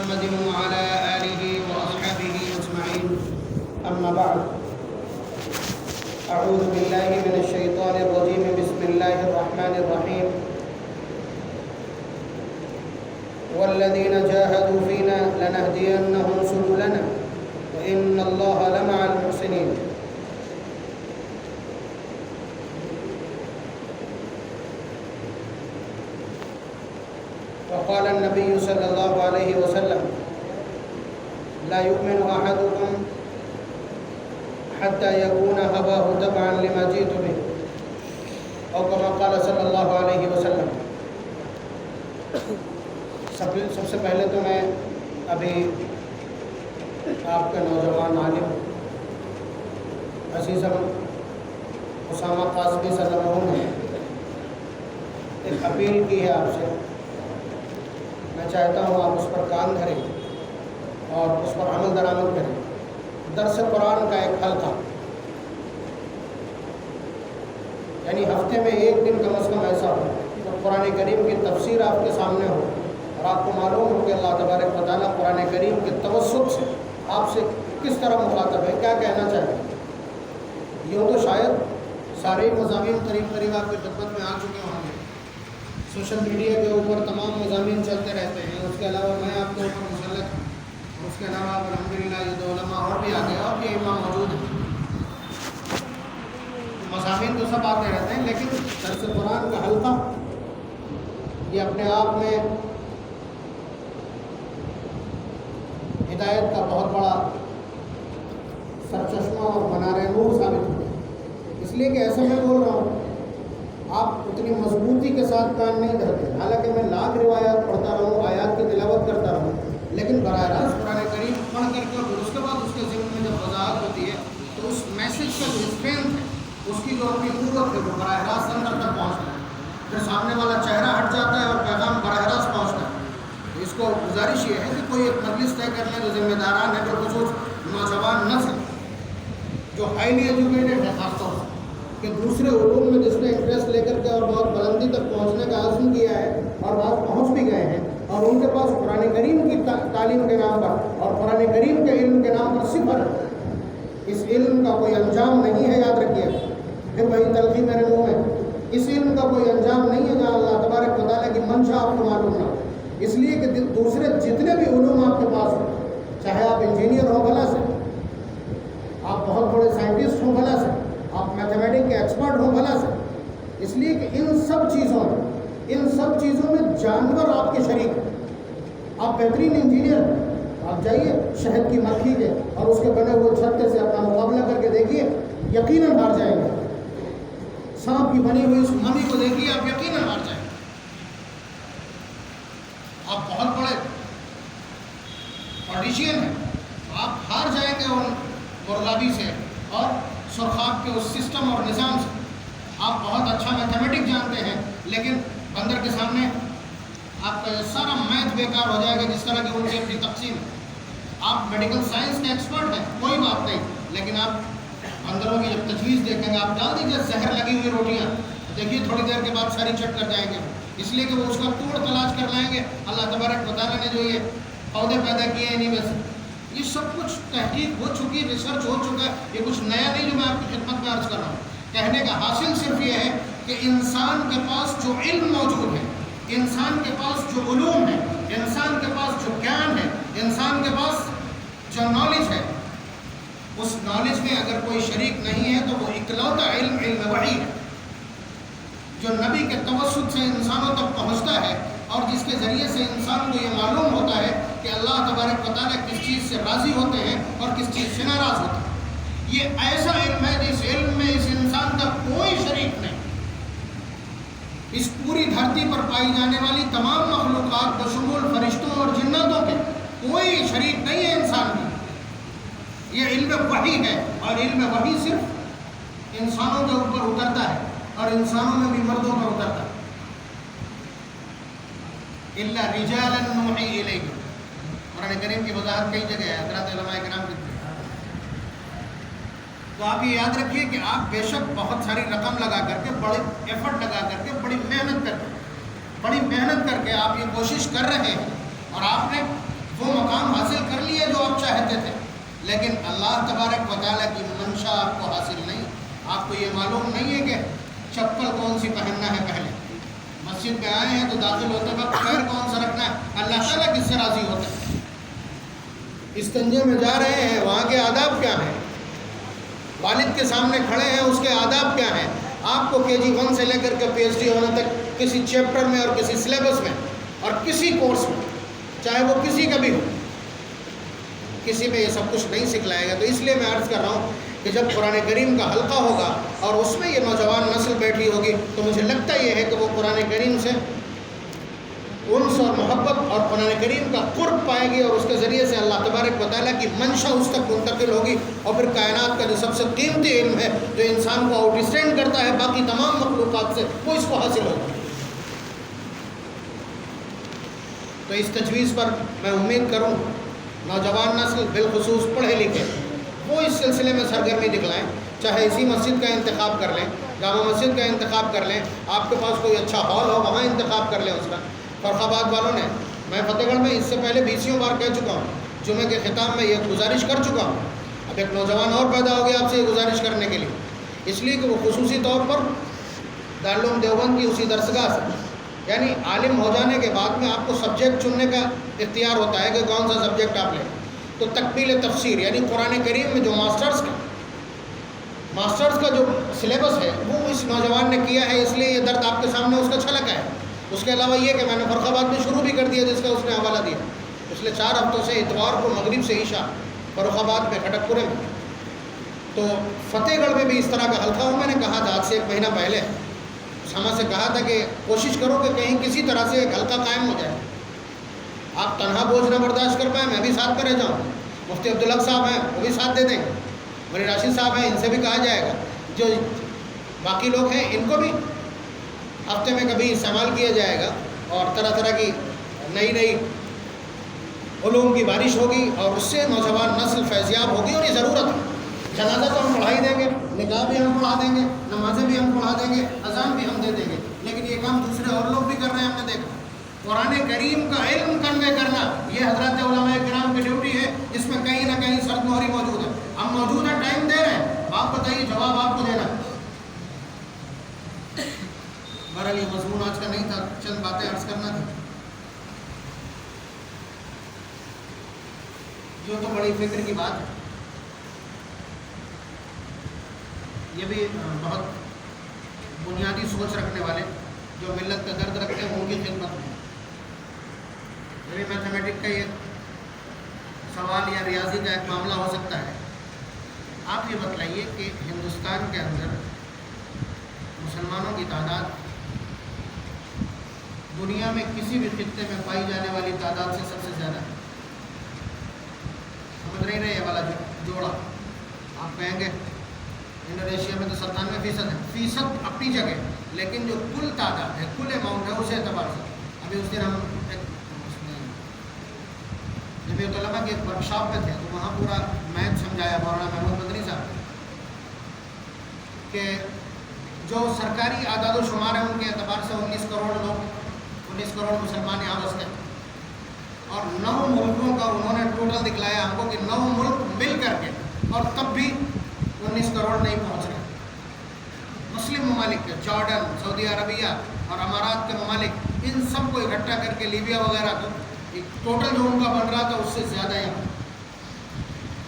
محمد وعلى آله وأصحابه أجمعين أما بعد أعوذ بالله من الشيطان الرجيم بسم الله الرحمن الرحيم والذين جاهدوا فينا لنهدينهم سبلنا وإن الله لمع المحسنين. وقال النبي صلى الله عليه وسلم لا يؤمن أحدكم حتى يكون هواه تبعا لما جئت به أو كما قال صلی اللہ علیہ وسلم. سب سے پہلے تو میں ابھی آپ کے نوجوان عالم عزیزم اسامہ قاسمی صلی اللہ علیہ نے ایک اپیل کی ہے آپ سے. میں چاہتا ہوں آپ اس پر کام دھریں اور اس پر عمل درآمد کریں. درس قرآن کا ایک حلقہ، یعنی ہفتے میں ایک دن کم از کم ایسا ہو تو قرآن کریم کی تفسیر آپ کے سامنے ہو اور آپ کو معلوم ہو کہ اللہ تبارک و تعالیٰ قرآن کریم کے توسط سے آپ سے کس طرح مخاطب ہے، کیا کہنا چاہتے ہیں. یوں تو شاید سارے مضامین قریب قریب آپ کی خدمت میں آ چکے ہوں گے. سوشل میڈیا کے اوپر تمام مضامین چلتے رہتے ہیں. اس کے علاوہ میں آپ کے اوپر مسلط ہوں. اس کے علاوہ الحمدللہ یہ دو علماء اور بھی آگے اور یہ امام موجود ہیں. مضامین تو سب آتے رہتے ہیں، لیکن درس قرآن کا حلقہ یہ اپنے آپ میں ہدایت کا بہت بڑا سرچشمہ اور منار نور ثابت ہوتا ہے. اس لیے کہ ایسا میں بول رہا ہوں، آپ اتنی مضبوطی کے ساتھ کان نہیں دھرتے. حالانکہ میں لاکھ روایات پڑھتا رہوں، آیات کی تلاوت کرتا رہوں، لیکن براہ راست قرآن کریم پڑھ کر کے اور اس کے بعد اس کے ذہن میں جب وضاحت ہوتی ہے تو اس میسیج کا جو اسٹرینتھ ہے، اس کی جو اپنی قوت ہے، وہ براہ راست اندر تک پہنچتا ہے. پھر سامنے والا چہرہ ہٹ جاتا ہے اور پیغام براہ راست پہنچتا ہے. اس کو گزارش یہ ہے کہ کوئی ایک مجلس طے کر لیں جو ذمہ داران ہے، بالخصوص نوجوان نسل جو ہائیلی ایجوکیٹڈ ہے، خاص طور سے کہ دوسرے علوم میں جس نے انٹرسٹ لے کر کے اور بہت بلندی تک پہنچنے کا عزم کیا ہے اور بات پہنچ بھی گئے ہیں، اور ان کے پاس قرآن کریم کی تعلیم کے نام پر اور قرآن کریم کے علم کے نام پر صفر. اس علم کا کوئی انجام نہیں ہے، یاد رکھیے. پھر وہی تلخی میرے منہ میں، اس علم کا کوئی انجام نہیں ہے جہاں اللہ تبارک و تعالیٰ کی منشا آپ کو معلوم نہ ہو. اس لیے کہ دوسرے جتنے بھی علوم آپ کے پاس ہوں، چاہے آپ انجینئر ہوں بھلا سے، آپ بہت بڑے سائنٹسٹ ہوں بھلا سے، آپ میتھمیٹک کے ایکسپرٹ ہوں بھلا سے، اس لیے کہ ان سب چیزوں میں جانور آپ کے شریک ہیں. آپ بہترین انجینئر ہیں، آپ جائیے شہد کی مکھی کے اور اس کے بنے ہوئے چھتے سے اپنا مقابلہ کر کے دیکھیے، یقیناً ہار جائیں گے. سانپ کی بنی ہوئی اس ممی کو دیکھیے، آپ یقیناً ہار جائیں گے. آپ بہت بڑے پولیٹیشین ہیں، آپ ہار جائیں گے ان مرغابی سے اور سرخاب کے اس سسٹم اور نظام سے. آپ بہت اچھا میتھمیٹک جانتے ہیں، لیکن بندر کے سامنے آپ کا یہ سارا میتھ بیکار ہو جائے گا، جس طرح کی ان کی اپنی تقسیم ہے. آپ میڈیکل سائنس کے ایکسپرٹ ہیں، کوئی بات نہیں، لیکن آپ بندروں کی جب تجویز دیکھیں گے، آپ ڈال دیجیے زہر لگی ہوئی روٹیاں، دیکھیے تھوڑی دیر کے بعد ساری چٹ کر جائیں گے. اس لیے کہ وہ اس کا توڑ تلاش کر لائیں گے. اللہ تبارک و تعالیٰ نے جو یہ پودے پیدا کیے ہیں انہیں میں سے، یہ سب کچھ تحقیق ہو چکی، ریسرچ ہو چکا ہے. یہ کچھ نیا نہیں جو میں آپ کی خدمت میں عرض کر رہا ہوں. کہنے کا حاصل صرف یہ ہے کہ انسان کے پاس جو علم موجود ہے، انسان کے پاس جو علوم ہے، انسان کے پاس جو گیان ہے، انسان کے پاس جو نالج ہے، اس نالج میں اگر کوئی شریک نہیں ہے تو وہ اکلوتا علم وحی ہے جو نبی کے توسط سے انسانوں تک پہنچتا ہے، اور جس کے ذریعے سے انسان کو یہ معلوم ہوتا ہے کہ اللہ تبارک و تعالیٰ کس چیز سے راضی ہوتے ہیں اور کس چیز سے ناراض ہوتے ہیں. یہ ایسا علم ہے جس علم میں اس انسان کا کوئی شریک نہیں. اس پوری دھرتی پر پائی جانے والی تمام مخلوقات بشمول فرشتوں اور جناتوں کے کوئی شریک نہیں ہے انسان کی. یہ علم وحی ہے، اور علم وحی صرف انسانوں کے اوپر اترتا ہے اور انسانوں میں بھی مردوں پر اترتا ہے. الا رجالا نوحی الیہم، قرآن کریم کی وضاحت کئی جگہ ہے، حضرات علماء کرام کی. تو آپ یہ یاد رکھیے کہ آپ بے شک بہت ساری رقم لگا کر کے، بڑے ایفرٹ لگا کر کے، بڑی محنت کر کے آپ یہ کوشش کر رہے ہیں، اور آپ نے وہ لیکن اللہ تبارک و تعالیٰ کی منشا آپ کو حاصل نہیں. آپ کو یہ معلوم نہیں ہے کہ چپل کون سی پہننا ہے. پہلے مسجد میں آئے ہیں تو داخل ہوتے وقت پیر کون سا رکھنا ہے. اللہ تعالیٰ کس سے راضی ہوتا ہے. استنجے میں جا رہے ہیں, وہاں کے آداب کیا ہیں. والد کے سامنے کھڑے ہیں, اس کے آداب کیا ہیں. آپ کو KG1 سے لے کر کے PhD ہونے تک کسی چیپٹر میں اور کسی سلیبس میں اور کسی کورس میں, چاہے وہ کسی کا بھی ہو, کسی میں یہ سب کچھ نہیں سکھلائے گا. تو اس لیے میں عرض کر رہا ہوں کہ جب قرآن کریم کا حلقہ ہوگا اور اس میں یہ نوجوان نسل بیٹھی ہوگی تو مجھے لگتا یہ ہے کہ وہ قرآن کریم سے انس اور محبت اور قرآن کریم کا قرب پائے گی, اور اس کے ذریعے سے اللہ تبارک و تعالیٰ کی منشا اس تک منتقل ہوگی, اور پھر کائنات کا جو سب سے قیمتی علم ہے جو انسان کو آؤٹ اسٹینڈ کرتا ہے باقی تمام مخلوقات سے, وہ اس کو حاصل ہوگا. تو اس تجویز پر میں امید کروں نوجوان نسل بالخصوص پڑھے لکھے وہ اس سلسلے میں سرگرمی دکھلائیں, چاہے اسی مسجد کا انتخاب کر لیں, جامع مسجد کا انتخاب کر لیں, آپ کے پاس کوئی اچھا ہال ہو وہاں انتخاب کر لیں اس کا. فرخ آباد والوں نے, میں فتح گڑھ میں اس سے پہلے 20 بار کہہ چکا ہوں, جمعے کے خطاب میں یہ گزارش کر چکا ہوں. اب ایک نوجوان اور پیدا ہو گیا آپ سے یہ گزارش کرنے کے لیے, اس لیے کہ وہ خصوصی طور پر دارالعلوم دیوبند کی اسی درسگاہ سے, یعنی عالم ہو جانے کے بعد میں آپ کو سبجیکٹ چننے کا اختیار ہوتا ہے کہ کون سا سبجیکٹ آپ لیں. تو تکمیل تفسیر یعنی قرآن کریم میں جو ماسٹرز کا جو سلیبس ہے وہ اس نوجوان نے کیا ہے, اس لیے یہ درد آپ کے سامنے اس کا چھلکا ہے. اس کے علاوہ یہ کہ میں نے فرخ آباد میں شروع بھی کر دیا جس کا اس نے حوالہ دیا. پچھلے 4 ہفتوں سے اتوار کو مغرب سے عشاء فرخ آباد میں کھٹک پورے میں. تو فتح گڑھ میں بھی اس طرح کا حلقہ ہوں. میں نے کہا تھا آج سے 1 مہینہ پہلے سما سے کہا تھا کہ کوشش کرو کہ کہیں کسی طرح سے ایک حلقہ قائم ہو جائے. آپ تنہا بوجھ نہ برداشت کر پائیں, میں بھی ساتھ میں رہ جاؤں. مفتی عبدالحق صاحب ہیں وہ بھی ساتھ دے دیں گے, میرے راشد صاحب ہیں ان سے بھی کہا جائے گا, جو باقی لوگ ہیں ان کو بھی ہفتے میں کبھی استعمال کیا جائے گا, اور طرح طرح کی نئی علوم کی بارش ہوگی اور اس سے نوجوان نسل فیضیاب ہوگی. اور یہ ضرورت ہے. جنازہ تو ہم پڑھا ہی دیں گے, نکاح بھی ہم پڑھا دیں گے, نمازیں بھی ہم پڑھا دیں گے, اذان بھی ہم دے دیں گے, لیکن یہ کام دوسرے اور لوگ بھی کر رہے ہیں. ہم نے دیکھا قرآن کریم کا علم کنوے کرنا یہ حضرات علماء کرام کی ڈیوٹی ہے, جس میں کہیں نہ کہیں سرد مہری موجود ہے. ہم موجود ہیں, ٹائم دے رہے ہیں, آپ بتائیے جواب آپ کو دینا. بہرحال یہ مضمون آج کا نہیں تھا, چند باتیں عرض کرنا تھی. جو تو بڑی فکر کی بات ہے, یہ بھی بہت بنیادی سوچ رکھنے والے جو ملت کا درد رکھتے ہیں ان کی خدمت میں. میری میتھمیٹک کا یہ سوال یا ریاضی کا ایک معاملہ ہو سکتا ہے. آپ یہ بتلائیے کہ ہندوستان کے اندر مسلمانوں کی تعداد دنیا میں کسی بھی خطے میں پائی جانے والی تعداد سے سب سے زیادہ ہے. سمجھ رہے ہیں یہ والا جوڑا. آپ کہیں گے انڈونیشیا میں تو 97% ہے, فیصد اپنی جگہ, لیکن جو کل تعداد ہے, کل اماؤنٹ ہے, اس اعتبار سے ابھی اس دن ہم جمعیت علماء کے ورک شاپ میں تھے تو وہاں پورا میتھ سمجھایا مولانا محمود مدنی صاحب کہ جو سرکاری اعداد و شمار ہیں ان کے اعتبار سے 19 کروڑ لوگ, 19 کروڑ مسلمان یہاں بستے ہیں, اور 9 ملکوں کا انہوں نے ٹوٹل دکھلایا ہم کو کہ 9 ملک مل کر کے اور تب بھی 19 کروڑ نہیں پہنچ رہے. مسلم ممالک کے, جارڈن, سعودی عربیہ اور امارات کے ممالک, ان سب کو اکٹھا کر کے لیبیا وغیرہ کو ٹوٹل جو ان کا بن رہا تھا اس سے زیادہ یہاں.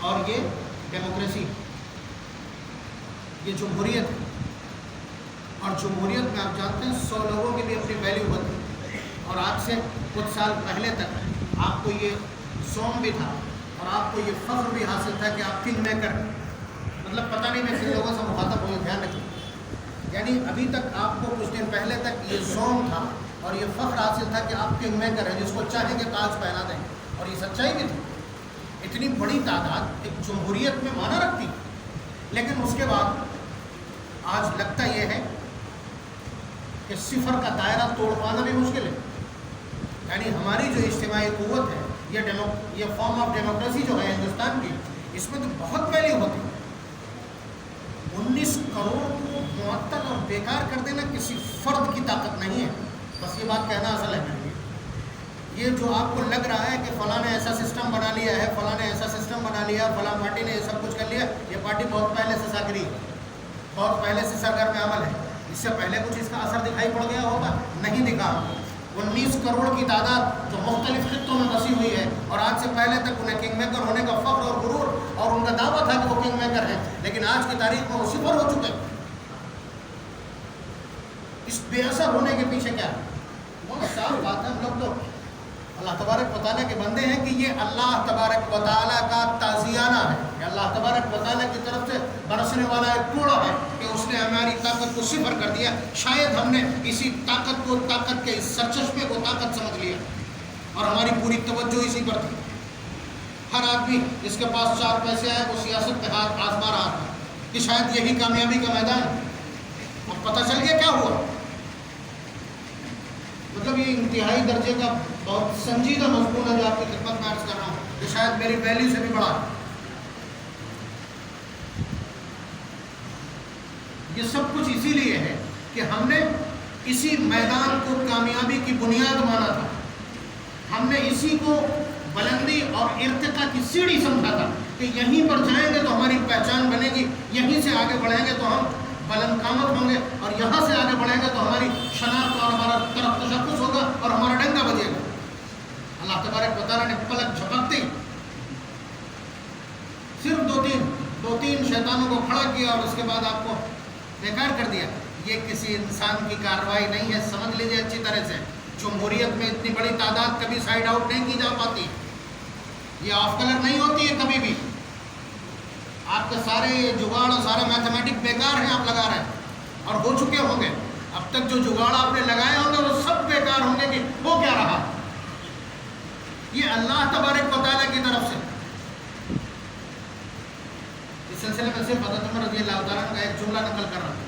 اور یہ ڈیموکریسی, یہ جمہوریت ہے, اور جمہوریت میں آپ جانتے ہیں 100 لوگوں کے لیے اپنی ویلیو ہوتی ہے. اور آج سے کچھ سال پہلے تک آپ کو یہ زوم بھی تھا اور آپ کو یہ فخر بھی حاصل تھا کہ آپ کنگ میکر, مطلب پتہ نہیں میں کن لوگوں سے مخاطب ہوں, دھیان رکھیں. یعنی ابھی تک آپ کو کچھ دن پہلے تک یہ زوم تھا اور یہ فخر حاصل تھا کہ آپ کنگ میکر ہیں, جس کو چاہیں گے تاج پہنا دیں. اور یہ سچائی بھی تھی. اتنی بڑی تعداد ایک جمہوریت میں مانا رکھتی, لیکن اس کے بعد آج لگتا یہ ہے کہ صفر کا دائرہ توڑ پانا بھی مشکل ہے. یعنی ہماری جو اجتماعی قوت ہے, یہ فارم آف ڈیموکریسی جو ہے ہندوستان کی, اس میں تو بہت ویلیو ہوتی ہے. 19 کروڑ کو معطل اور بیکار کر دینا کسی فرد کی طاقت نہیں ہے. بس یہ بات کہنا اصل ہے میرے لیے. یہ جو آپ کو لگ رہا ہے کہ فلاں نے ایسا سسٹم بنا لیا ہے, فلاں نے ایسا سسٹم بنا بنا لیا، فلاں پارٹی نے یہ سب کچھ کر لیا، یہ پارٹی بہت پہلے سے سرگری ہے، بہت پہلے سے سرگرم عمل ہے، اس سے پہلے کچھ اس کا اثر دکھائی پڑ گیا ہوگا؟ نہیں دکھا۔ 19 کروڑ کی تعداد جو مختلف خطوں میں بسی ہوئی ہے، اور آج سے پہلے تک انہیں کنگ میکر ہونے کا فخر اور غرور اور ان کا دعویٰ تھا کہ وہ کنگ میکر ہیں، لیکن آج کی تاریخ میں وہ صفر ہو چکے۔ اس بے اثر ہونے کے پیچھے کیا ہے؟ بہت صاف بات ہے، ہم لوگ تو اللہ تبارک و تعالیٰ کے بندے ہیں کہ یہ اللہ تبارک و تعالیٰ کا تعزیانہ ہے، کہ اللہ تبارک و تعالیٰ کی طرف سے برسنے والا ایک کوڑا ہے کہ اس نے ہماری طاقت کو صفر کر دیا۔ شاید ہم نے اسی طاقت کو، طاقت کے اس سرچشمے کو طاقت سمجھ لیا اور ہماری پوری توجہ اسی پر تھی۔ ہر آدمی جس کے پاس 4 پیسے آئے وہ سیاست پہ ہاتھ آزما رہا تھا کہ شاید یہی کامیابی کا میدان ہے۔ اب پتہ چل گیا کیا ہوا۔ مطلب یہ انتہائی درجے کا بہت سنجیدہ مضمون ہے جو آپ کی خدمت میں عرض کر رہا ہوں، کہ شاید میری ویلیو سے بھی بڑا ہے۔ یہ سب کچھ اسی لیے ہے کہ ہم نے اسی میدان کو کامیابی کی بنیاد مانا تھا، ہم نے اسی کو بلندی اور ارتقاء کی سیڑھی سمجھا تھا کہ یہیں پر جائیں گے تو ہماری پہچان بنے گی، یہیں سے آگے بڑھیں گے تو ہم بلند قامت ہوں گے، اور یہاں سے آگے بڑھیں گے تو ہماری شناخت اور ہمارا طرف تشخص ہوگا اور ہمارا ڈنگا بجے گا۔ اللہ تبارک و تعالیٰ نے پلک جھپکتے صرف دو تین شیطانوں کو کھڑا کیا اور اس کے بعد آپ کو بیکار کر دیا۔ یہ کسی انسان کی کارروائی نہیں ہے، سمجھ لیجیے اچھی طرح سے۔ جمہوریت میں اتنی بڑی تعداد کبھی سائڈ آؤٹ نہیں کی جا پاتی، یہ آف کلر نہیں ہوتی ہے کبھی بھی۔ آپ کے سارے جگاڑ اور سارے میتھمیٹک بیکار ہیں، آپ لگا رہے ہیں اور ہو چکے ہوں گے۔ اب تک جو جگاڑ آپ نے لگائے ہوں گے وہ سب بیکار ہوں گے کہ وہ کیا رہا۔ یہ اللہ تبارک و تعالیٰ کی طرف سے۔ اس سلسلے میں صرف حضرت عمر رضی اللہ تعالیٰ کا ایک جملہ نقل کر رہا ہوں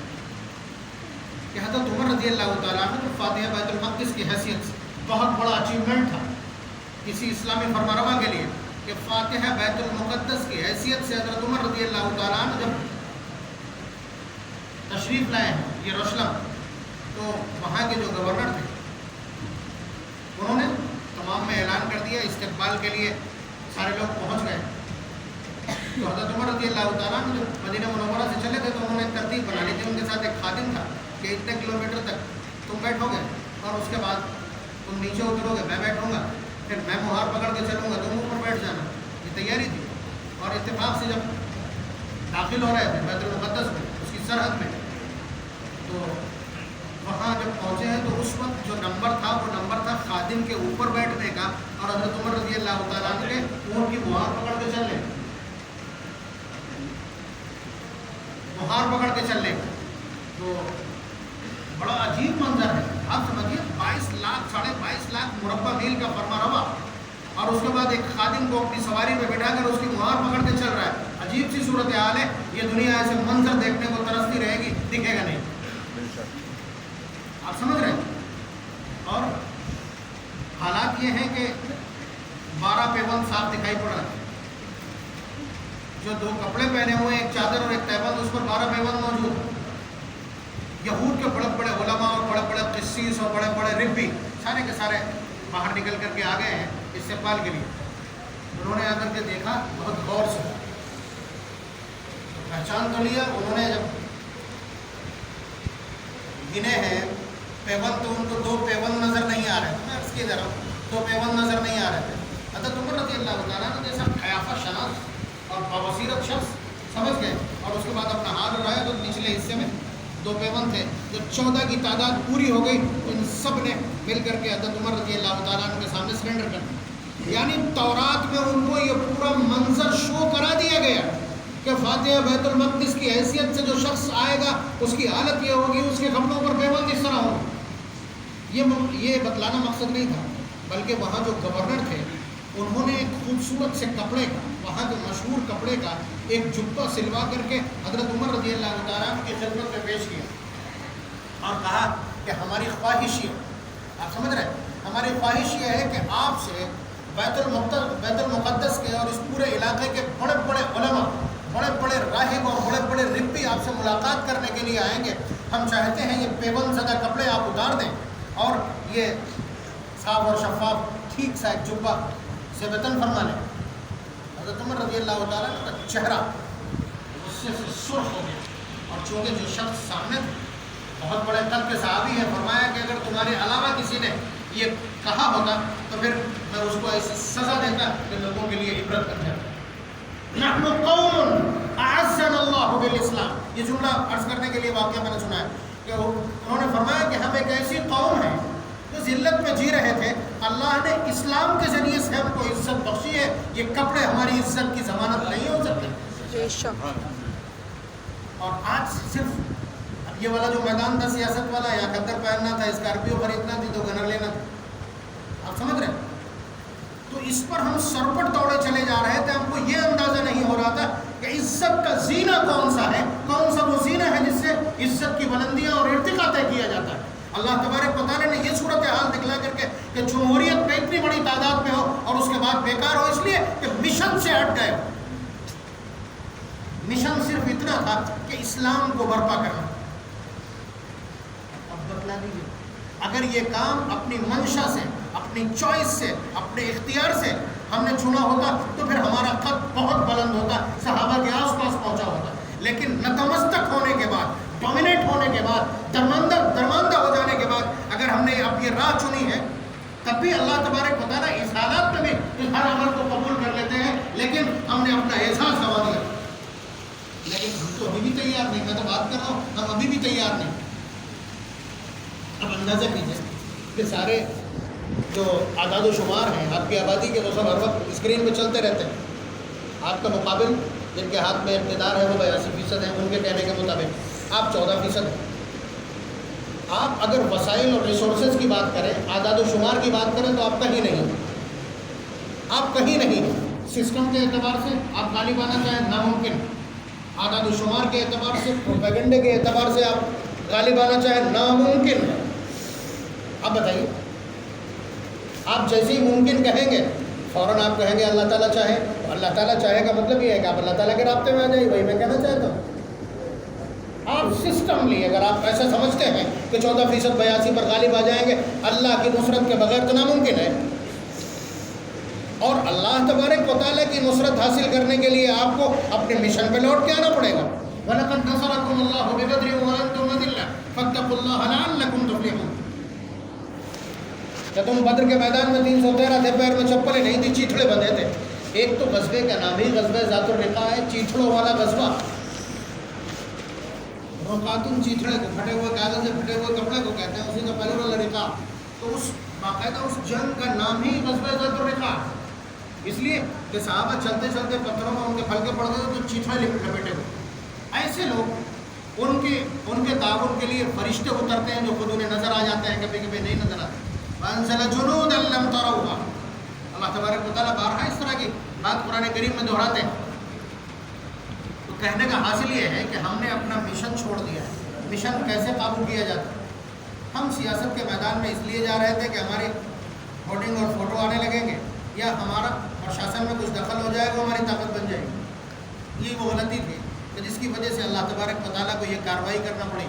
کہ حضرت عمر رضی اللہ تعالیٰ عنہ فاتحہ بیت المقدس کی حیثیت سے بہت بڑا اچیومنٹ تھا کسی اسلامی فرمانروا کے لیے کہ فاتحہ بیت المقدس کی حیثیت سے حضرت عمر رضی اللہ تعالیٰ عنہ جب تشریف لائے ہیں یروشلم، تو وہاں کے جو گورنر تھے انہوں نے تمام میں اعلان کر دیا، استقبال کے لیے سارے لوگ پہنچ گئے۔ تو حضرت عمر رضی اللہ تعالیٰ عنہ جب مدینہ منورہ سے چلے تھے تو انہوں نے ترتیب بنا لی تھی، ان کے ساتھ ایک خادم تھا کہ اتنے کلومیٹر تک تم بیٹھو گے اور اس کے بعد تم نیچے اترو گے، میں بیٹھوں گا، پھر میں مہار پکڑ کے چلوں گا، تم اوپر بیٹھ جانا۔ یہ تیاری تھی، اور اتفاق سے جب داخل ہو رہے تھے بیت المقدس میں، اس کی سرحد میں، تو وہاں جب پہنچے ہیں تو اس وقت جو نمبر تھا وہ نمبر تھا خادم کے اوپر بیٹھنے کا، اور حضرت عمر رضی اللہ تعالیٰ عنہ کے اونٹ کی مہار پکڑ کے چلنے، مہار پکڑ کے چلنے کا۔ تو بڑا عجیب منظر ہے، آپ سمجھیے 22 لاکھ 22.5 لاکھ مربع میل کا فرما روا، اور اس کے بعد ایک خادم کو اپنی سواری پہ بٹھا کر اس کی مہار پکڑ کے چل رہا ہے۔ عجیب سی صورتحال ہے، یہ دنیا ایسے منظر دیکھنے کو ترستی رہے گی، دکھے گا نہیں۔ آپ سمجھ رہے ہیں؟ اور حالات یہ ہیں کہ 12 پیوند صاف دکھائی پڑ رہا ہے، جو 2 کپڑے پہنے ہوئے، ایک چادر اور ایک تہبند، اس پر 12 پیوند موجود ہیں۔ یہود کے بڑے بڑے علماء اور بڑے بڑے قسیس اور بڑے بڑے ربی سارے کے سارے باہر نکل کر کے آ گئے ہیں استقبال کے لیے۔ انہوں نے آ کر کے دیکھا بہت غور سے، پہچان تو لیا انہوں نے۔ جب گنے ہیں پیوند تو ان کو 2 پیوند نظر نہیں آ رہے تھے، میں اس کی طرف 2 پیوند نظر نہیں آ رہے تھے۔ حضرت عمر رضی اللہ تعالیٰ عنہ جیسا قیافہ شناس اور بابصیرت شخص سمجھ گئے، اور اس کے بعد اپنا ہاتھ اٹھایا تو نچلے حصے میں 2 پیوند تھے۔ جب 14 کی تعداد پوری ہو گئی تو ان سب نے مل کر کے حضرت عمر رضی اللہ تعالیٰ عنہ کے سامنے سرنڈر کر دیا۔ یعنی تورات میں ان کو یہ پورا منظر شو کرا دیا گیا کہ فاتحہ بیت المقدس کی حیثیت سے جو شخص آئے گا اس کی حالت یہ ہوگی، اس کے کپڑوں پر پیوند اس طرح ہوگا۔ یہ بتلانا مقصد نہیں تھا، بلکہ وہاں جو گورنر تھے انہوں نے ایک خوبصورت سے کپڑے کا، وہاں کے مشہور کپڑے کا ایک جبہ سلوا کر کے حضرت عمر رضی اللہ تعالیٰ عنہ کی خدمت میں پیش کیا اور کہا کہ ہماری خواہش یہ، آپ سمجھ رہے ہیں، ہماری خواہش یہ ہے کہ آپ سے بیت المقدس کے اور اس پورے علاقے کے بڑے بڑے علماء، بڑے بڑے راہب اور بڑے بڑے ربی آپ سے ملاقات کرنے کے لیے آئیں گے۔ ہم چاہتے ہیں یہ پیوند زدہ کپڑے آپ اتار دیں اور یہ صاف اور شفاف ٹھیک سا ایک جبہ سے وطن فرما لیں۔ حضرت عمر رضی اللہ تعالیٰ عنہ کا چہرہ غصے سے سرخ ہو گیا، اور چونکہ جو شخص سامنے بہت بڑے قد کے صحابی ہیں، فرمایا کہ اگر تمہارے علاوہ کسی نے یہ کہا ہوتا تو پھر میں اس کو ایسی سزا دیتا کہ لوگوں کے لیے عبرت بن جاتا۔ نحن قوم اعزنا اللہ بالاسلام، یہ جملہ عرض کرنے کے لیے واقعہ میں نے سنا ہے کہ انہوں نے فرمایا کہ ہم ایک ایسی قوم ہیں جو ذلت میں جی رہے تھے، اللہ نے اسلام کے ذریعے سے ہم کو عزت بخشی ہے، یہ کپڑے ہماری عزت کی ضمانت نہیں ہو سکتے۔ بے شک۔ اور آج صرف اب یہ والا جو میدان تھا سیاست والا، یا خدر پہننا تھا، اسکارپیو خریدنا تھی تو گنر لینا تھا، آپ سمجھ رہے ہیں؟ تو اس پر ہم سرپٹ دوڑے چلے جا رہے تھے، ہم کو یہ اندازہ نہیں ہو رہا تھا کہ عزت کا زینہ کون سا ہے، کون سا وہ زینہ ہے جس سے عزت کی بلندیاں اور ارتقاء طے کیا جاتا ہے۔ اللہ تبارک و تعالیٰ نے یہ صورتحال دکھلا کر کے کہ جمہوریت میں اتنی بڑی تعداد میں ہو اور اس کے بعد بیکار ہو، اس لیے کہ مشن سے ہٹ گئے۔ مشن صرف اتنا تھا کہ اسلام کو برپا کرنا۔ اب بتلا دیجیے، اگر یہ کام اپنی منشا سے، اپنی چوائس سے، اپنے اختیار سے ہم نے چنا ہوتا تو پھر ہمارا قد بہت بلند ہوتا، صحابہ کے آس پاس پہنچا ہوتا، لیکن نتمستک ہونے کے بعد، ڈومینیٹ ہونے کے بعد، درماندہ ہو جانے کے بعد اگر ہم نے اب یہ راہ چنی ہے، تب بھی اللہ تبارک و تعالیٰ اس حالات میں بھی اس ہر عمل کو قبول کر لیتے ہیں، لیکن ہم نے اپنا احساس گوا دیا۔ لیکن ہم تو ابھی بھی تیار نہیں، میں تو بات کر رہا ہوں، ہم ابھی بھی تیار نہیں۔ اب اندازہ کیجیے کہ سارے جو اعداد و شمار ہیں آپ کی آبادی کے، وہ سب ہر وقت اسکرین پہ چلتے رہتے ہیں۔ آپ کا مقابل جن کے ہاتھ میں اقتدار ہے وہ 82% ہیں، ان کے کہنے کے مطابق آپ 14% ہیں۔ آپ اگر وسائل اور ریسورسز کی بات کریں، اعداد و شمار کی بات کریں، تو آپ کہیں نہیں، آپ کہیں نہیں۔ سسٹم کے اعتبار سے آپ غالب آنا چاہیں ناممکن، اعداد و شمار کے اعتبار سے، پروپیگنڈے کے اعتبار سے آپ غالب آنا چاہیں ناممکن۔ اب بتائیے، آپ جیسے ہی ممکن کہیں گے فوراً آپ کہیں گے اللہ تعالیٰ چاہے۔ اللہ تعالیٰ چاہے کا مطلب یہ ہے کہ آپ اللہ تعالیٰ کے رابطے میں آ جائیے، وہی میں کہنا چاہتا ہوں۔ آپ سسٹملی اگر آپ ایسا سمجھتے ہیں کہ 14% 82 پر غالب آ جائیں گے اللہ کی نصرت کے بغیر، تو ناممکن ہے۔ اور اللہ تبارک و تعالیٰ کی نصرت حاصل کرنے کے لیے آپ کو اپنے مشن پہ لوٹ کے آنا پڑے گا۔ وَلَقَدْ نَصَرَكُمُ اللَّهُ بِبَدْرٍ وَأَنْتُمْ أَذِلَّةٌ فَاتَّقُوا اللَّهَ لَعَلَّكُمْ تُفْلِحُونَ۔ کہ تم بدر کے میدان میں 313 تھے، پیر میں چپلیں نہیں تھی، چیتھڑے بندھے تھے۔ ایک تو غزوے کا نام ہی غزوہ ذات الرقاع ہے، چیتھڑوں والا غزوہ۔ رقاتن چیتھڑے کو، پھٹے ہوئے کاغذ سے پھٹے ہوئے کپڑے کو کہتے ہیں، اسی کا پہلے والا رقاع۔ تو اس باقاعدہ اس جنگ کا نام ہی غزوہ ذات الرقاع، اس لیے کہ صحابہ چلتے چلتے پتھروں میں ان کے پھلکے پڑ گئے تو چیتھڑے لپیٹے ہوئے۔ ایسے لوگ ان کے تعاون کے لیے فرشتے اترتے ہیں جو خود انہیں نظر آ جاتے ہیں، کبھی کبھی نہیں نظر آتے۔ وَأَنزَلَ جُنُودًا لَّمْ تَرَوْهَا، اللہ تبارک و تعالیٰ بارہا اس طرح کی بات قرآن کریم میں دہراتے ہیں۔ تو کہنے کا حاصل یہ ہے کہ ہم نے اپنا مشن چھوڑ دیا ہے۔ مشن کیسے قابو کیا جاتا ہے؟ ہم سیاست کے میدان میں اس لیے جا رہے تھے کہ ہماری ووٹنگ اور فوٹو آنے لگیں گے، یا ہمارا پرشاسن میں کچھ دخل ہو جائے گا، ہماری طاقت بن جائے گی۔ یہ وہ غلطی تھی کہ جس کی وجہ سے اللہ تبارک و تعالیٰ کو یہ کارروائی کرنا پڑی۔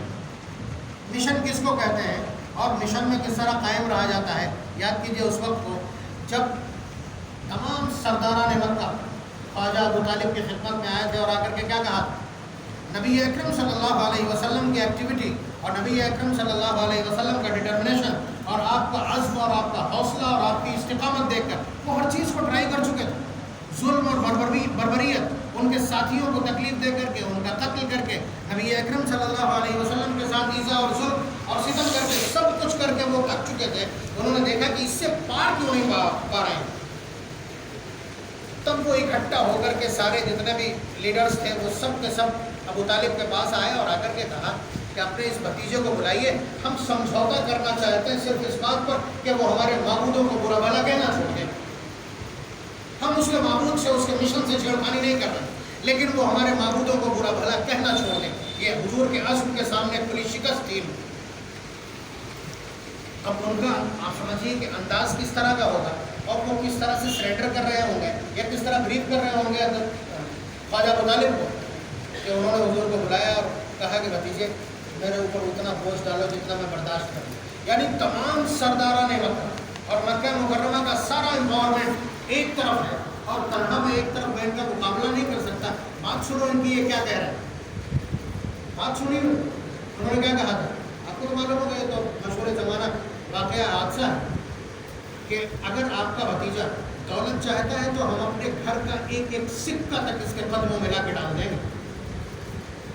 مشن کس کو کہتے ہیں اور مشن میں کس طرح قائم رہا جاتا ہے؟ یاد کیجیے اس وقت کو جب تمام سرداران مکہ خواجہ ابو طالب کی خدمت میں آئے تھے اور آ کر کے کیا کہا؟ نبی اکرم صلی اللہ علیہ وسلم کی ایکٹیویٹی اور نبی اکرم صلی اللہ علیہ وسلم کا ڈٹرمنیشن اور آپ کا عزم اور آپ کا حوصلہ اور آپ کی استقامت دیکھ کر وہ ہر چیز کو ٹرائی کر چکے تھے۔ ظلم اور بربریت، ان کے ساتھیوں کو تکلیف دے کر کے، ان کا قتل کر کے، نبی اکرم صلی اللہ علیہ وسلم کے ساتھ ایذا اور ظلم اور ستم کر کے، سب کچھ کر کے وہ تھک چکے تھے۔ انہوں نے دیکھا کہ اس سے پار کیوں نہیں پا رہے ہیں۔ تب وہ اکٹھا ہو کر کے سارے جتنے بھی لیڈرز تھے وہ سب کے سب ابو طالب کے پاس آئے اور آ کر کے کہا کہ اپنے اس بھتیجے کو بلائیے، ہم سمجھوتا کرنا چاہتے ہیں صرف اس بات پر کہ وہ ہمارے معبودوں کو برا بھلا کہنا چھوڑ دیں۔ ہم اس کے معبود سے، اس کے مشن سے چھیڑخانی نہیں کر رہے، لیکن وہ ہمارے معبودوں کو برا بھلا کہنا چھوڑ دیں۔ یہ حضور کے عزم کے سامنے کھلی شکست تھی۔ اب ان کا آپ سمجھیے کہ انداز کس طرح کا ہوگا اور وہ کس طرح سے سرنڈر کر رہے ہوں گے یا کس طرح بریف کر رہے ہوں گے خواجہ ابو طالب کو، کہ انہوں نے حضور کو بلایا اور کہا کہ بھتیجے میرے اوپر اتنا بوجھ ڈالو جتنا میں برداشت کروں۔ یعنی تمام سرداران مکہ اور مکہ مکرمہ کا سارا انوائرمنٹ ایک طرف ہے اور تنہا میں ایک طرف بیٹھ سنو ان کی یہ کیا کہہ رہے ہیں، بات سنی انہوں نے کیا کہا تھا؟ آپ کو تو معلوم ہوگا، یہ تو مشہور زمانہ واقعہ حادثہ ہے کہ اگر آپ کا بھتیجا دولت چاہتا ہے تو ہم اپنے گھر کا ایک ایک سکہ تک اس کے قدموں میں لا کے ڈال دیں گے،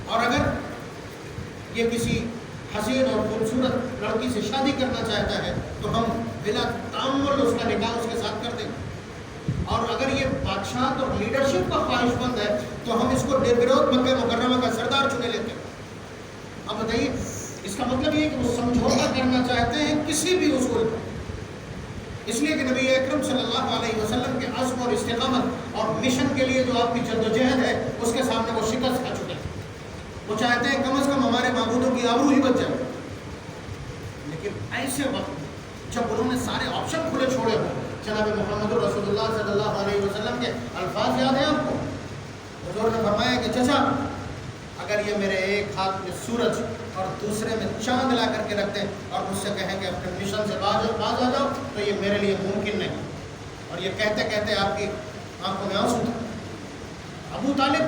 اور اگر یہ کسی حسین اور خوبصورت لڑکی سے شادی کرنا چاہتا ہے تو ہم بلا تعمل اس کا نکاح اس کے ساتھ کر دیں گے، اور اگر یہ بادشاہت اور لیڈرشپ کا خواہش مند ہے تو ہم اس کو نرورود مکہ مکرمہ کا سردار چنے لیتے ہیں۔ اب بتائیے اس کا مطلب یہ کہ وہ سمجھوتا کرنا چاہتے ہیں کسی بھی اصول پر، اس لیے کہ نبی اکرم صلی اللہ علیہ وسلم کے عزم اور استقامت اور مشن کے لیے جو آپ کی جدوجہد ہے اس کے سامنے وہ شکست کھا چکے ہیں۔ وہ چاہتے ہیں کم از کم ہمارے معبودوں کی آبرو ہی بچ جائے، لیکن ایسے وقت جب انہوں نے سارے آپشن کھلے چھوڑے ہوں، جناب محمد رسول اللہ صلی اللہ علیہ وسلم کے الفاظ یاد ہیں آپ کو؟ حضور نے فرمایا کہ چچا اگر یہ میرے ایک ہاتھ میں سورج اور دوسرے میں چاند لا کر کے رکھ دیں اور مجھ سے کہیں کہ اپنے مشن سے باز آ جاؤ تو یہ میرے لیے ممکن نہیں۔ اور یہ کہتے کہتے آپ کی آنکھوں میں آنسو تھا۔ ابو طالب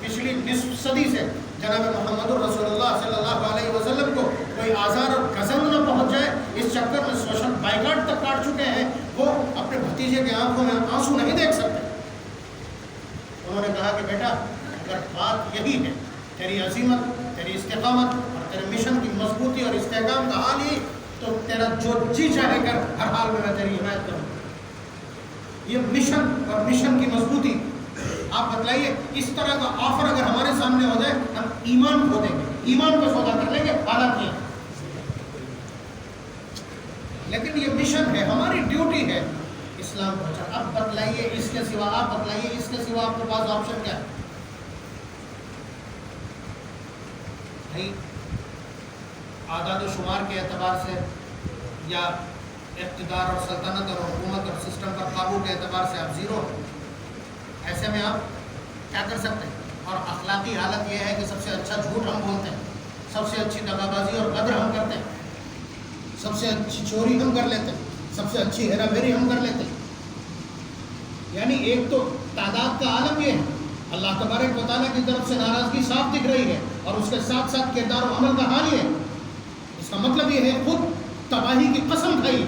پچھلی نصف صدی سے جناب محمد رسول اللہ صلی اللہ علیہ وسلم کو کوئی آزار اور گزن نہ پہنچ جائے اس چکر میں سوشل بائیکاٹ تک کاٹ چکے ہیں، وہ اپنے بھتیجے کے آنکھوں میں آنسو نہیں دیکھ سکتے۔ انہوں نے کہا کہ بیٹا اگر بات یہی ہے، تیری عظیمت، تیری استقامت اور تیرے مشن کی مضبوطی اور استحکام کا حال ہی، تو تیرا جو جی چاہے کر، ہر حال میں تیری حمایت کروں۔ یہ مشن اور مشن کی مضبوطی، آپ بتلائیے اس طرح کا آفر اگر ہمارے سامنے ہو جائے ہم ایمان کھو دیں گے، ایمان کو سودا کر لیں گے، حالات یہ۔ لیکن یہ مشن ہے، ہماری ڈیوٹی ہے اسلام پہنچا۔ اب بتلائیے اس کے سوا، آپ بتلائیے اس کے سوا آپ کے پاس آپشن کیا ہے؟ بھائی اعداد و شمار کے اعتبار سے یا اقتدار اور سلطنت اور حکومت اور سسٹم پر قابو کے اعتبار سے آپ زیرو ہیں۔ ایسے میں آپ کیا کر سکتے ہیں؟ اور اخلاقی حالت یہ ہے کہ سب سے اچھا جھوٹ ہم بولتے ہیں، سب سے اچھی دغا بازی اور غدر ہم کرتے ہیں، سب سے اچھی چوری ہم کر لیتے ہیں، سب سے اچھی ہیرا پھیری ہم کر لیتے ہیں۔ یعنی ایک تو تعداد کا عالم یہ ہے، اللہ تبارک و تعالیٰ کی طرف سے ناراضگی صاف دکھ رہی ہے، اور اس کے ساتھ ساتھ کردار و عمل کا حال یہ ہے۔ اس کا مطلب یہ ہے خود تباہی کی قسم کھائی،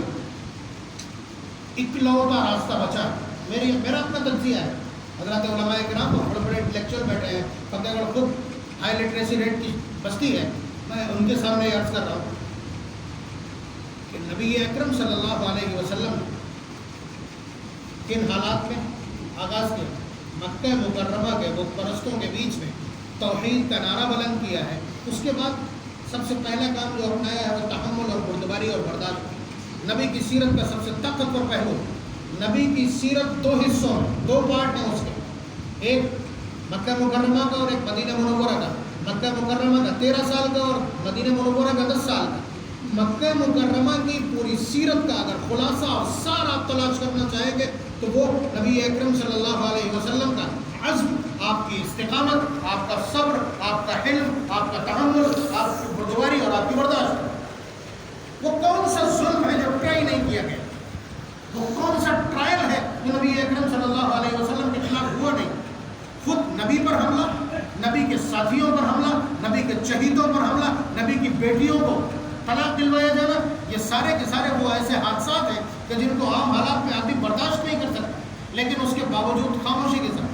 اکلوتا راستہ بچا۔ میرا اپنا تجزیہ ہے، حضرات علماء کرام کو بڑے بڑے انٹلیکچوئل بیٹھے ہیں، فتح گڑھ خود ہائی لٹریسی ریٹ کی بستی ہے، میں ان کے سامنے عرض کر رہا ہوں کہ نبی اکرم صلی اللہ علیہ وسلم نے کن حالات میں آغاز کیا؟ مکہ مکرمہ کے بت پرستوں کے بیچ میں توحید کا نعرہ بلند کیا ہے۔ اس کے بعد سب سے پہلا کام جو اپنایا ہے وہ تحمل اور بردباری اور برداشت۔ نبی کی سیرت کا سب سے طاقتور پہلو، نبی کی سیرت دو حصوں میں، دو پارٹ ہیں اس کے، ایک مکہ مکرمہ کا اور ایک مدینہ منورہ کا۔ مکہ مکرمہ کا 13 سال کا اور مدینہ منورہ کا 10 سال کا۔ مکہ مکرمہ کی پوری سیرت کا اگر خلاصہ اور سارا آپ تلاش کرنا چاہیں گے تو وہ نبی اکرم صلی اللہ علیہ وسلم کا عزم، آپ کی استقامت، آپ کا صبر، آپ کا حلم، آپ کا تحمل، آپ کی بردباری اور آپ کی برداشت۔ وہ کون سا ظلم ہے جو ٹرائی نہیں کیا گیا؟ وہ کون سا ٹرائل ہے جو نبی اکرم صلی اللہ علیہ وسلم کے خلاف ہوا نہیں؟ خود نبی پر حملہ، نبی کے ساتھیوں پر حملہ، نبی کے چہیتوں پر حملہ، نبی کی بیٹیوں کو طلاق دلوایا جانا، یہ سارے کے سارے وہ ایسے حادثات ہیں کہ جن کو عام حالات میں آدمی برداشت نہیں کر سکتا، لیکن اس کے باوجود خاموشی کے ساتھ۔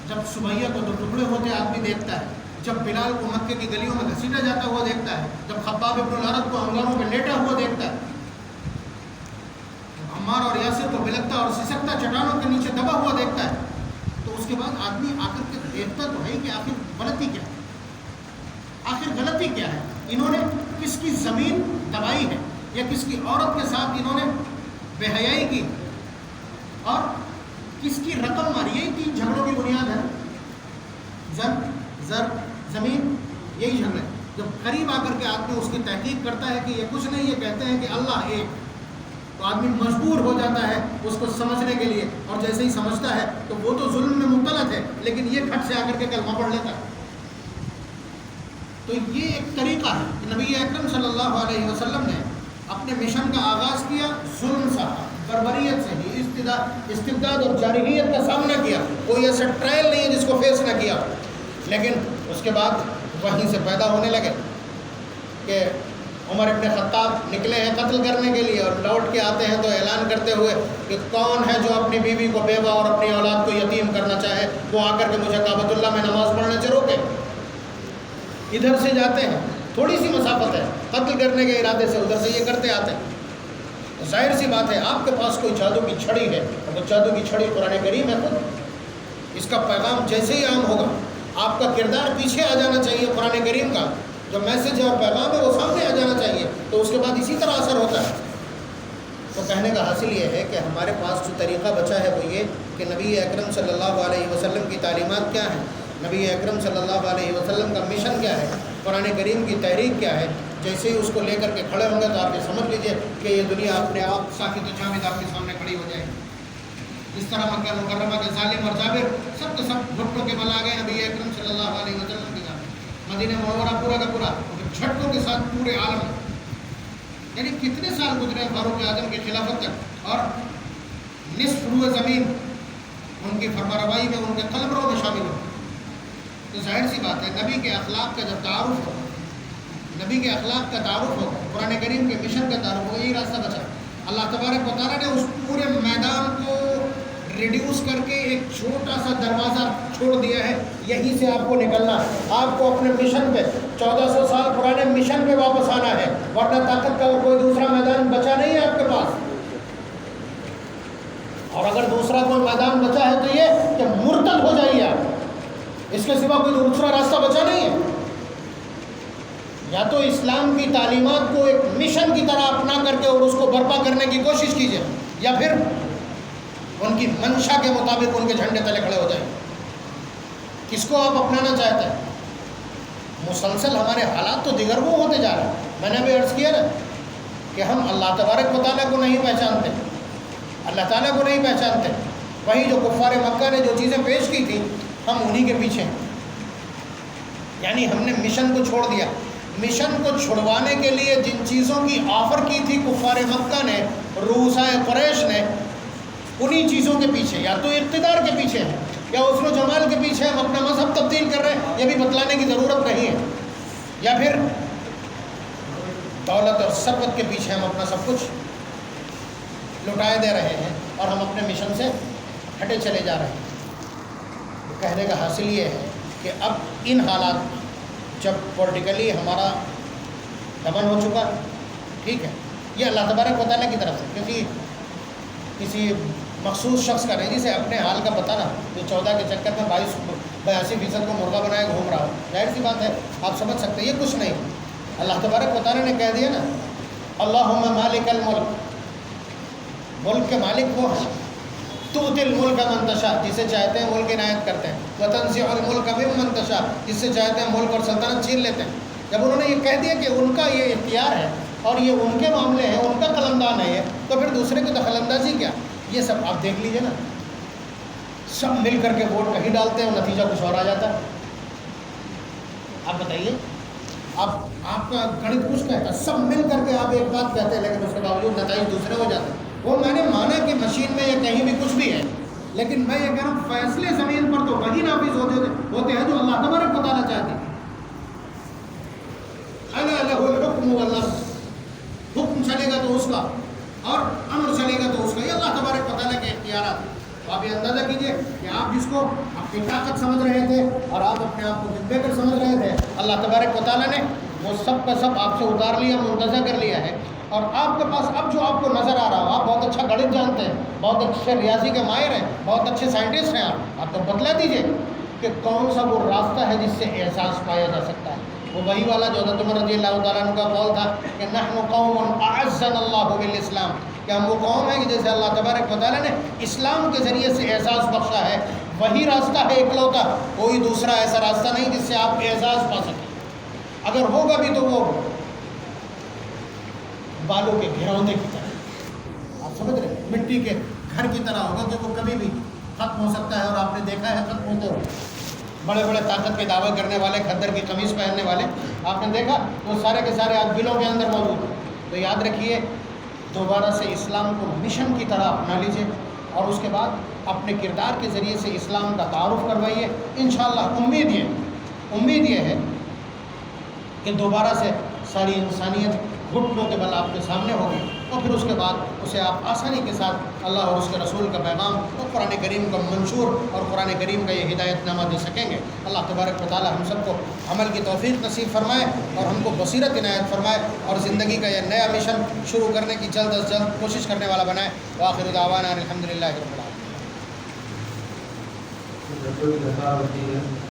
جب سمیہ کو 2 ٹکڑے ہوتے آدمی دیکھتا ہے، جب بلال کو مکے کی گلیوں میں گھسیٹا جاتا ہوا دیکھتا ہے، جب خباب ابن الارت کو انگاروں پہ لیٹا ہوا دیکھتا ہے، عمار اور یاسر کو بلکتا اور سسکتا چٹانوں کے نیچے دبا ہوا دیکھتا ہے، تو اس کے بعد آدمی آ کر کے دیکھتا تو ہے کہ آخر غلطی کیا ہے، آخر غلطی کیا ہے؟ انہوں نے کس کی زمین دبائی ہے، یا کس کی عورت کے ساتھ انہوں نے بے حیائی کی، اور کس کی رقم ماری؟ یہی 3 جھگڑوں کی بنیاد ہے، زر زمین، یہی جھگڑے۔ جب قریب آ کر کے آدمی اس کی تحقیق کرتا ہے کہ یہ کچھ نہیں، یہ کہتے ہیں کہ اللہ ایک، تو آدمی مجبور ہو جاتا ہے اس کو سمجھنے کے لیے، اور جیسے ہی سمجھتا ہے تو وہ تو ظلم میں مبتلا تھے، لیکن یہ کھٹ سے آ کر کے کلمہ پڑھ لیتا ہے۔ تو یہ ایک طریقہ ہے کہ نبی اکرم صلی اللہ علیہ وسلم نے اپنے مشن کا آغاز کیا ظلم سے، بربریت سے ہی استبداد اور جارحیت کا سامنا کیا. کوئی ایسا ٹرائل نہیں ہے جس کو فیس نہ کیا. لیکن اس کے بعد وہیں سے پیدا ہونے لگے کہ عمر ابن خطاب نکلے ہیں قتل کرنے کے لیے، اور لوٹ کے آتے ہیں تو اعلان کرتے ہوئے کہ کون ہے جو اپنی بیوی کو بیوہ اور اپنی اولاد کو یتیم کرنا چاہے وہ آ کر کے مجھے کعبۃ اللہ میں نماز پڑھنے سے روکے. ادھر سے جاتے ہیں، تھوڑی سی مسافت ہے، قتل کرنے کے ارادے سے ادھر سے یہ کرتے آتے ہیں. ظاہر سی بات ہے آپ کے پاس کوئی جادو کی چھڑی ہے، اور وہ جادو کی چھڑی قرآن کریم ہے خود. اس کا پیغام جیسے ہی عام ہوگا آپ کا کردار پیچھے آ جانا چاہیے، قرآن کریم کا جو میسج ہے اور پیغام ہے وہ سامنے آ جانا چاہیے، تو اس کے بعد اسی طرح اثر ہوتا ہے. تو کہنے کا حاصل یہ ہے کہ ہمارے پاس جو طریقہ بچا ہے وہ یہ کہ نبی اکرم صلی اللہ علیہ وسلم کی تعلیمات کیا ہیں، نبی اکرم صلی اللہ علیہ وسلم کا مشن کیا ہے، قرآن کریم کی تحریک کیا ہے. جیسے ہی اس کو لے کر کے کھڑے ہوں گے تو آپ یہ سمجھ لیجئے کہ یہ دنیا اپنے آپ ساکت و جامد آپ کے سامنے کھڑی ہو جائے گی. اس طرح مکہ مکرمہ کے ظالم اور جابر سب کے سب گھٹنوں کے بل آ گئے نبی اکرم صلی اللہ علیہ وسلم کی جانب. مدینہ منورہ پورا کا پورا جھٹکوں کے ساتھ پورے عالم میں، یعنی کتنے سال گزرے فاروق اعظم کی خلافت تک، اور نصف روئے زمین ان کی فرمانروائی میں ان کے قلمروں میں شامل ہو. تو ظاہر سی بات ہے نبی کے اخلاق کا جب تعارف ہو، نبی کے اخلاق کا تعارف ہو، قرآن کریم کے مشن کا تعارف ہو، یہی راستہ بچا. اللہ تبارک و تعالیٰ نے اس پورے میدان کو ریڈیوس کر کے ایک چھوٹا سا دروازہ چھوڑ دیا ہے، یہیں سے آپ کو نکلنا ہے. آپ کو اپنے مشن پہ 1400 سال پرانے مشن پہ واپس آنا ہے، ورنہ طاقت کا کوئی دوسرا میدان بچا نہیں ہے آپ کے پاس. اور اگر دوسرا کوئی میدان بچا ہے تو یہ کہ مرتد ہو جائیے آپ، اس کے سوا کوئی دوسرا راستہ بچا نہیں ہے. یا تو اسلام کی تعلیمات کو ایک مشن کی طرح اپنا کر کے اور اس کو برپا کرنے کی کوشش کیجیے، یا پھر ان کی منشا کے مطابق ان کے جھنڈے تلے کھڑے ہو جائیں. کس کو آپ اپنانا چاہتے ہیں؟ مسلسل ہمارے حالات تو دیگرگوں ہوتے جا رہے ہیں. میں نے ابھی عرض کیا نا کہ ہم اللہ تبارک و تعالیٰ کو نہیں پہچانتے، اللہ تعالیٰ کو نہیں پہچانتے. وہی جو کفار مکہ نے جو چیزیں پیش کی تھیں ہم انہی کے پیچھے ہیں. یعنی ہم نے مشن کو چھوڑ دیا. مشن کو چھڑوانے کے لیے جن چیزوں کی آفر کی تھی کفار مکہ نے، رؤسائے قریش نے، انہی چیزوں کے پیچھے، یا تو اقتدار کے پیچھے ہیں یا حسن و جمال کے پیچھے ہم اپنا مذہب تبدیل کر رہے ہیں، یہ بھی بتلانے کی ضرورت نہیں ہے، یا پھر دولت اور ثروت کے پیچھے ہم اپنا سب کچھ لٹائے دے رہے ہیں اور ہم اپنے مشن سے ہٹے چلے جا رہے ہیں. کہنے کا حاصل یہ ہے کہ اب ان حالات جب پولیٹیکلی ہمارا دمن ہو چکا، ٹھیک ہے، یہ اللہ تبارک و تعالیٰ کی طرف سے کسی مخصوص شخص کا نہیں، جسے اپنے حال کا پتہ نا، جو 14 کے چکر میں 82% کو مرغا بنائے گھوم رہا ہو. ظاہر سی بات ہے آپ سمجھ سکتے ہیں یہ کچھ نہیں. اللہ تبارک و تعالیٰ نے کہہ دیا نا اللہم مالک الملک، ملک کے مالک وہ ہیں، تؤتی الملک من تشاء، جسے چاہتے ہیں ملک عنایت کرتے ہیں، وتنزع الملک ممن تشاء، جس سے چاہتے ہیں ملک اور سلطنت چھین لیتے ہیں. جب انہوں نے یہ کہہ دیا کہ ان کا یہ اختیار ہے اور یہ ان کے معاملے ہیں، ان کا قلمدان ہے یہ، تو پھر دوسرے کو دخل اندازی کیا؟ یہ سب آپ دیکھ لیجئے نا، سب مل کر کے ووٹ کہیں ڈالتے ہیں اور نتیجہ کچھ اور آ جاتا ہے. آپ بتائیے، آپ کا گڑت کچھ کہتا ہے، سب مل کر کے آپ ایک بات کہتے ہیں لیکن اس کے باوجود نتائج دوسرے ہو جاتے ہیں. وہ میں نے مانا کہ مشین میں یا کہیں بھی کچھ بھی ہے، لیکن میں یہ کہہ رہا ہوں فیصلے زمین پر تو وہی نافذ ہوتے ہیں جو اللہ تبارک و تعالیٰ چاہتے ہیں. الا لہ الحکم والامر، حکم چلے گا تو اس کا اور امر چلے گا تو اس کا، یہ اللہ تبارک و تعالیٰ کے اختیارات ہیں. تو آپ یہ اندازہ کیجئے کہ آپ جس کو اپنی طاقت سمجھ رہے تھے اور آپ اپنے آپ کو بے کر سمجھ رہے تھے، اللہ تبارک و تعالیٰ نے وہ سب کا سب آپ سے اتار لیا، منتزع کر لیا ہے. اور آپ کے پاس اب جو آپ کو نظر آ رہا ہو، آپ بہت اچھا گڑت جانتے ہیں، بہت اچھے ریاضی کے ماہر ہیں، بہت اچھے سائنٹسٹ ہیں، آپ تو بتلا دیجئے کہ کون سا وہ راستہ ہے جس سے احساس پایا جا سکتا ہے. وہ وہی والا جو حضرت عمر رضی اللہ تعالیٰ عنہ کا قول تھا کہ نحن قوم اعزنا اللہ بالاسلام، کہ ہم وہ قوم ہیں کہ جیسے اللہ تبارک و تعالیٰ نے اسلام کے ذریعے سے احساس بخشا ہے. وہی راستہ ہے اکلوتا، کوئی دوسرا ایسا راستہ نہیں جس سے آپ احساس پا سکیں. اگر ہوگا بھی تو وہ بالوں کے گھروندے کی طرح، آپ سمجھ رہے، مٹی کے گھر کی طرح ہوگا کہ وہ کبھی بھی ختم ہو سکتا ہے. اور آپ نے دیکھا ہے ختم ہوتے ہو بڑے بڑے طاقت کے دعوے کرنے والے، کھدر کی قمیص پہننے والے، آپ نے دیکھا وہ سارے کے سارے آج بلوں کے اندر موجود ہیں. تو یاد رکھیے دوبارہ سے اسلام کو مشن کی طرح اپنا لیجیے اور اس کے بعد اپنے کردار کے ذریعے سے اسلام کا تعارف کروائیے. انشاءاللہ امید یہ ہے کہ دوبارہ سے ساری انسانیت گھٹنوں کے بل آپ کے سامنے ہوگی اور پھر اس کے بعد اسے آپ آسانی کے ساتھ اللہ اور اس کے رسول کا پیغام اور قرآن کریم کا منشور اور قرآن کریم کا یہ ہدایت نامہ دے سکیں گے. اللہ تبارک و تعالی ہم سب کو عمل کی توفیق نصیب فرمائے اور ہم کو بصیرت عنایت فرمائے اور زندگی کا یہ نیا مشن شروع کرنے کی جلد از جلد کوشش کرنے والا بنائے. وآخر دعوانا الحمدللہ رب العالمین.